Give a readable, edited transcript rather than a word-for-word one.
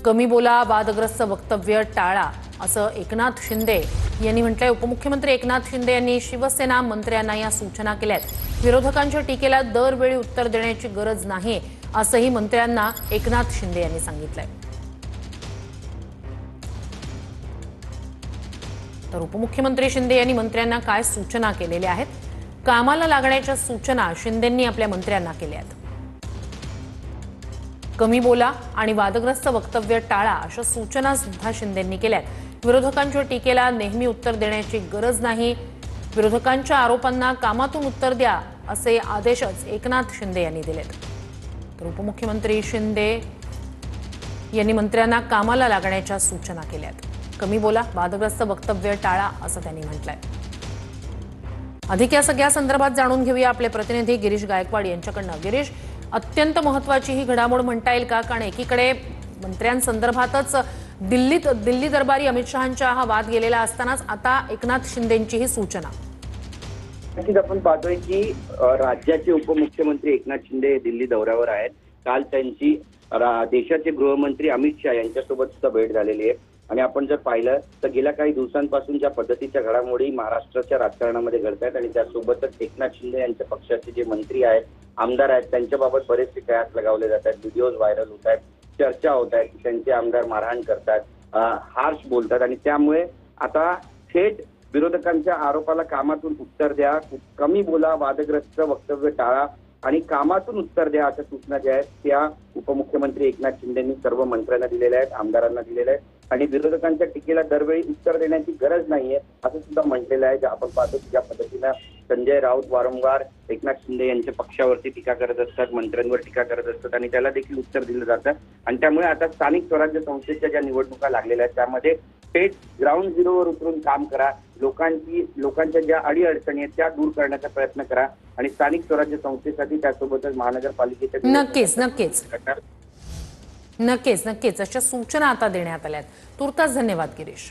कमी बोला, वादग्रस्त वक्तव्य टाळा असं एकनाथ शिंदे यांनी म्हटलंय। उपमुख्यमंत्री एकनाथ शिंदे यांनी शिवसेना मंत्र्यांना या सूचना केल्यात। विरोधकांच्या टीकेला दरवेळी उत्तर देण्याची गरज नाही असंही मंत्र्यांना एकनाथ शिंदे यांनी सांगितलंय। तर उपमुख्यमंत्री शिंदे यांनी मंत्र्यांना काय सूचना केलेल्या आहेत? कामाला लागण्याच्या सूचना शिंदेंनी आपल्या मंत्र्यांना केल्या आहेत। कमी बोला आणि वादग्रस्त वक्तव्य टाळा अशा सूचना सुद्धा शिंदेंनी केल्यात। विरोधकांच्या टीकेला नेहमी उत्तर देण्याची गरज नाही, विरोधकांच्या आरोपांना कामातून उत्तर द्या असे आदेशच एकनाथ शिंदे यांनी दिलेत। तर उपमुख्यमंत्री शिंदे यांनी मंत्र्यांना कामाला लागण्याच्या सूचना केल्यात। कमी बोला, वादग्रस्त वक्तव्य टाळा असं त्यांनी म्हटलंय। अधिक या सगळ्या संदर्भात जाणून घेऊया आपले प्रतिनिधी गिरीश गायकवाड यांच्याकडनं। गिरीश, अत्यंत महत्त्वाची ही घडामोड म्हणता येईल का? कारण एकीकडे मंत्र्यांसंदर्भातच दिल्ली दरबारी अमित शहांचा हा वाद गेलेला असतानाच आता एकनाथ शिंदेंची ही सूचना। नक्कीच आपण पाहतोय की राज्याचे उपमुख्यमंत्री एकनाथ शिंदे दिल्ली दौऱ्यावर आहेत। काल त्यांची देशाचे गृहमंत्री अमित शहा यांच्यासोबत सुद्धा भेट झालेली आहे। आणि आपण जर पाहिलं तर गेल्या काही दिवसांपासून ज्या पद्धतीच्या घडामोडी महाराष्ट्राच्या राजकारणामध्ये घडत आहेत आणि त्यासोबतच एकनाथ शिंदे यांच्या पक्षाचे जे मंत्री आहेत, आमदार आहेत, त्यांच्याबाबत बरेचसे कयास लगावले जात आहेत, व्हिडिओज व्हायरल होत आहेत, चर्चा होत आहे की त्यांचे आमदार मारहाण करतात, हार्श बोलतात आणि त्यामुळे आता थेट विरोधकांच्या आरोपाला कामातून उत्तर द्या, कमी बोला, वादग्रस्त वक्तव्य टाळा आणि कामातून उत्तर द्या अशा सूचना ज्या आहेत त्या उपमुख्यमंत्री एकनाथ शिंदेंनी सर्व मंत्र्यांना दिलेल्या आहेत, आमदारांना दिलेल्या आहेत आणि विरोधकांच्या टीकेला दरवेळी उत्तर देण्याची गरज नाहीये असं सुद्धा म्हटलेलं आहे। आपण पाहतो की ज्या पद्धतीनं संजय राऊत वारंवार एकनाथ शिंदे यांच्या पक्षावरती टीका करत असतात, मंत्र्यांवर टीका करत असतात आणि त्याला देखील उत्तर दिलं जातं आणि त्यामुळे आता स्थानिक स्वराज्य संस्थेच्या ज्या निवडणुका लागलेल्या आहेत त्यामध्ये थेट ग्राउंड झिरोवर उतरून काम करा, लोकांच्या ज्या अडीअडचणी आहेत त्या दूर करण्याचा प्रयत्न करा आणि स्थानिक स्वराज्य संस्थेसाठी त्यासोबतच महानगरपालिकेच्या नक्कीच अशा सूचना आता देण्यात आल्यात। तुर्तास धन्यवाद गिरीश।